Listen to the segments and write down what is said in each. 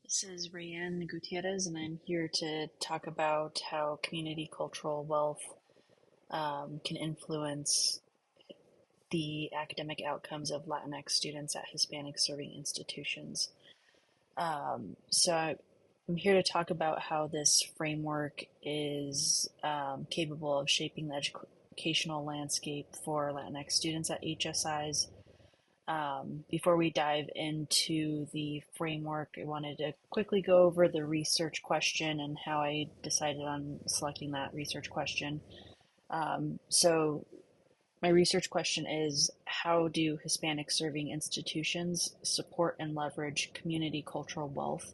This is Rayanne Gutierrez, and I'm here to talk about how community cultural wealth can influence the academic outcomes of Latinx students at Hispanic serving institutions. I'm here to talk about how this framework is capable of shaping the educational landscape for Latinx students at HSIs. Before we dive into the framework, I wanted to quickly go over the research question and how I decided on selecting that research question. So, my research question is: how do Hispanic serving institutions support and leverage community cultural wealth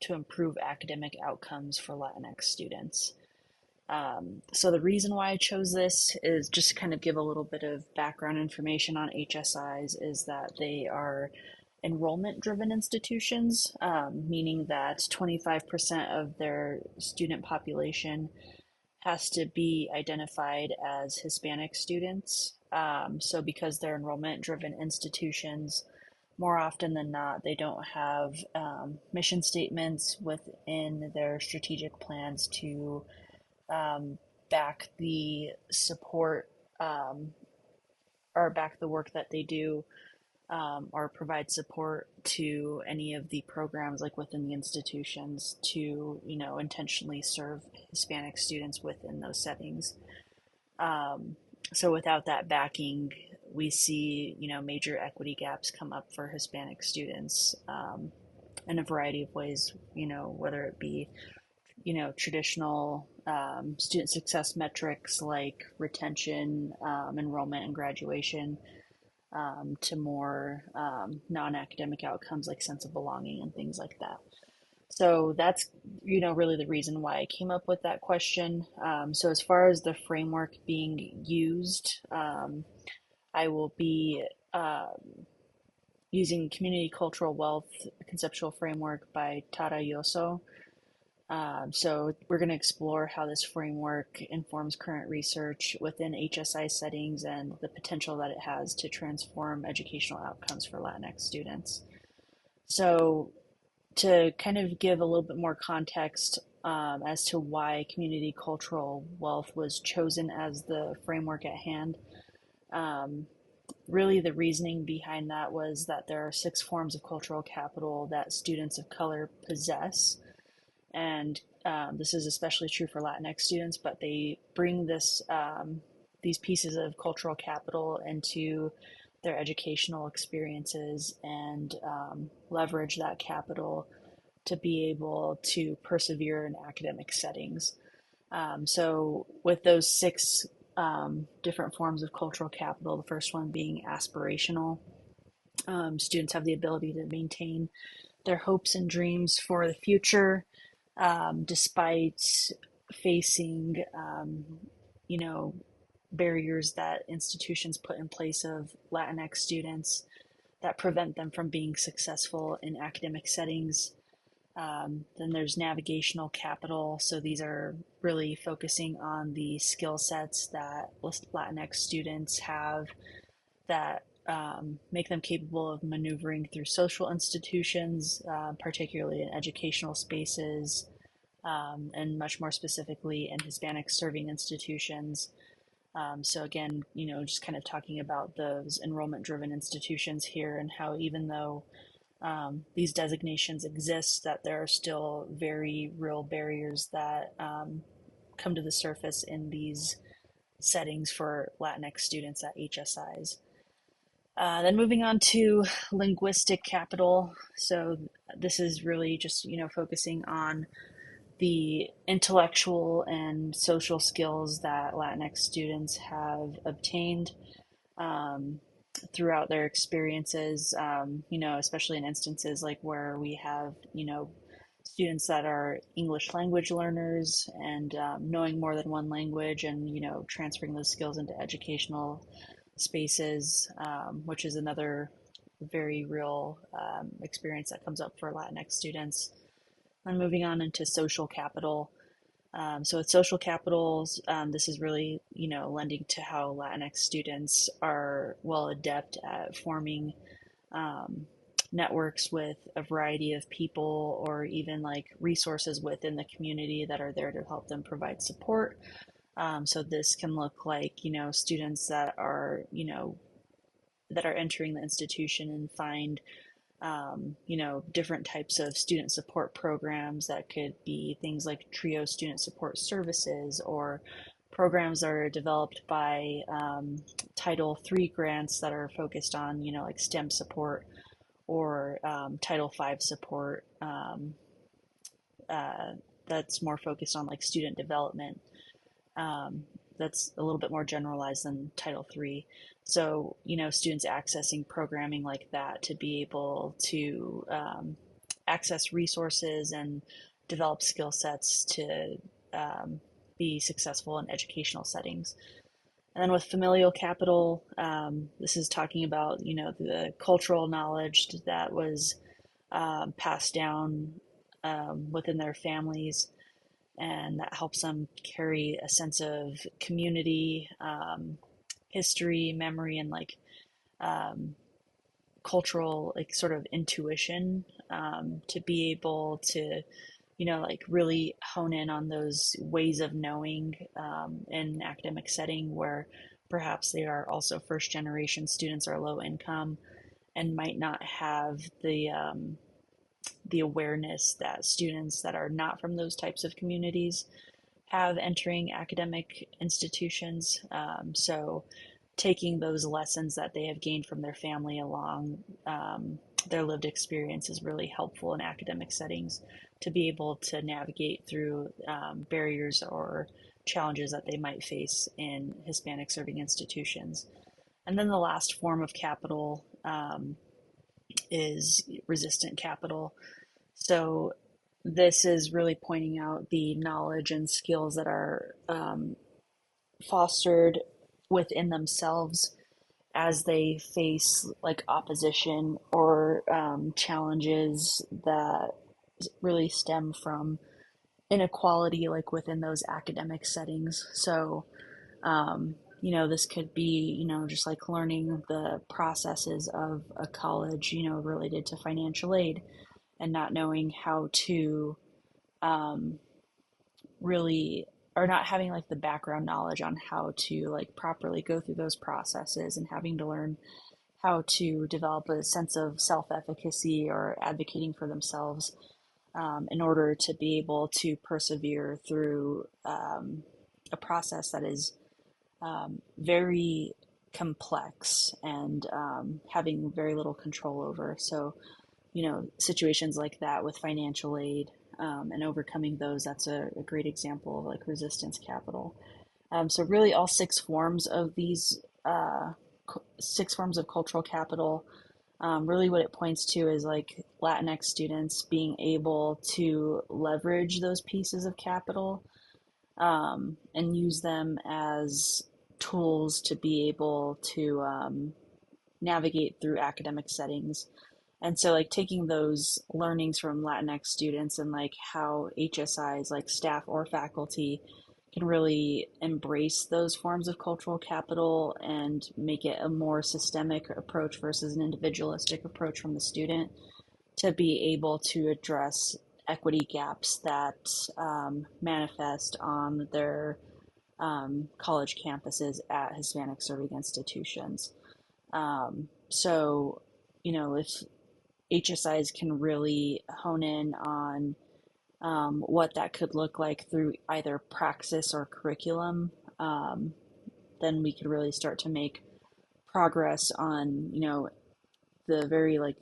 to improve academic outcomes for Latinx students? So the reason why I chose this is just to kind of give a little bit of background information on HSIs is that they are enrollment driven institutions, meaning that 25% of their student population has to be identified as Hispanic students. So because they're enrollment driven institutions, more often than not, they don't have mission statements within their strategic plans to um, back the support um, or back the work that they do, or provide support to any of the programs like within the institutions to intentionally serve Hispanic students within those settings. Um, so without that backing, we see major equity gaps come up for Hispanic students in a variety of ways. Whether it be traditional student success metrics like retention, enrollment, and graduation, to more non-academic outcomes like sense of belonging and things like that. So that's really the reason why I came up with that question. So as far as the framework being used, I will be using Community Cultural Wealth Conceptual Framework by Tara Yoso. So we're going to explore how this framework informs current research within HSI settings and the potential that it has to transform educational outcomes for Latinx students. So to kind of give a little bit more context as to why community cultural wealth was chosen as the framework at hand, um, really the reasoning behind that was that there are 6 forms of cultural capital that students of color possess, and this is especially true for Latinx students, but they bring these pieces of cultural capital into their educational experiences and leverage that capital to be able to persevere in academic settings. So, with those 6 different forms of cultural capital, the first one being aspirational, students have the ability to maintain their hopes and dreams for the future, despite facing, you know, barriers that institutions put in place of Latinx students that prevent them from being successful in academic settings. Then there's navigational capital. So these are really focusing on the skill sets that Latinx students have that make them capable of maneuvering through social institutions, particularly in educational spaces, and much more specifically in Hispanic serving institutions. So again, just kind of talking about those enrollment-driven institutions here and how even though these designations exist, that there are still very real barriers that come to the surface in these settings for Latinx students at HSIs. Then moving on to linguistic capital. So this is really just, focusing on the intellectual and social skills that Latinx students have obtained um, throughout their experiences, especially in instances like where we have, students that are English language learners and knowing more than one language and, transferring those skills into educational spaces, which is another very real experience that comes up for Latinx students. And moving on into social capital. So with social capitals, this is really, lending to how Latinx students are well adept at forming um, networks with a variety of people or even like resources within the community that are there to help them provide support. So this can look like, students that are, that are entering the institution and find different types of student support programs that could be things like TRIO student support services or programs that are developed by Title III grants that are focused on, like STEM support or Title V support uh, that's more focused on like student development. Um, that's a little bit more generalized than Title III. So, students accessing programming like that to be able to access resources and develop skill sets to um, be successful in educational settings. And then with familial capital, this is talking about, the cultural knowledge that was passed down within their families, and that helps them carry a sense of community, history, memory, and like um, cultural, like sort of intuition to be able to, like really hone in on those ways of knowing in an academic setting where perhaps they are also first generation students or low income and might not have the awareness that students that are not from those types of communities have entering academic institutions. So, taking those lessons that they have gained from their family along their lived experience is really helpful in academic settings to be able to navigate through barriers or challenges that they might face in Hispanic serving institutions. And then the last form of capital is resistant capital. So this is really pointing out the knowledge and skills that are fostered within themselves as they face like opposition or challenges that really stem from inequality, like within those academic settings. So, this could be, just like learning the processes of a college, related to financial aid and not knowing how to um, really or not having like the background knowledge on how to like properly go through those processes and having to learn how to develop a sense of self-efficacy or advocating for themselves in order to be able to persevere through a process that is very complex and having very little control over. So, situations like that with financial aid and overcoming those, that's a great example of like resistance capital. So really all six forms of cultural capital, really what it points to is like Latinx students being able to leverage those pieces of capital and use them as tools to be able to navigate through academic settings. And so, like, taking those learnings from Latinx students and like how HSIs, like staff or faculty, can really embrace those forms of cultural capital and make it a more systemic approach versus an individualistic approach from the student to be able to address equity gaps that manifest on their college campuses at Hispanic serving institutions. So, if HSIs can really hone in on what that could look like through either praxis or curriculum, then we could really start to make progress on, the very like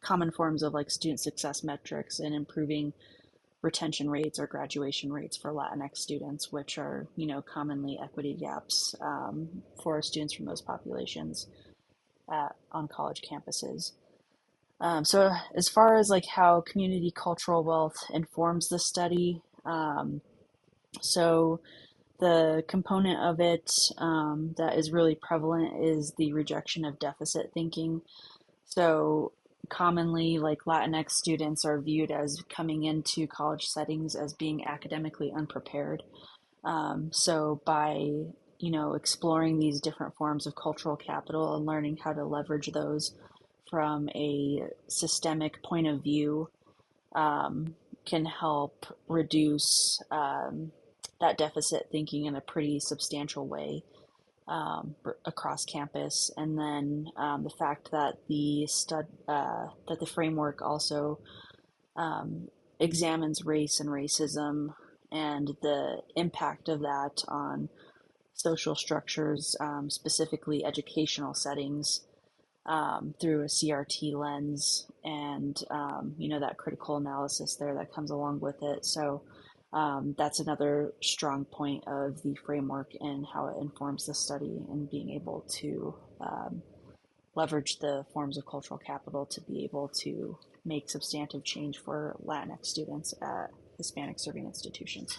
common forms of like student success metrics and improving retention rates or graduation rates for Latinx students, which are, commonly equity gaps for students from those populations on college campuses. So as far as like how community cultural wealth informs the study, so the component of it that is really prevalent is the rejection of deficit thinking. So commonly, like Latinx students are viewed as coming into college settings as being academically unprepared. So by exploring these different forms of cultural capital and learning how to leverage those from a systemic point of view can help reduce that deficit thinking in a pretty substantial way across campus. And then the fact that the framework also examines race and racism and the impact of that on social structures, specifically educational settings, through a CRT lens, and that critical analysis there that comes along with it. So that's another strong point of the framework and how it informs the study, and being able to leverage the forms of cultural capital to be able to make substantive change for Latinx students at Hispanic serving institutions.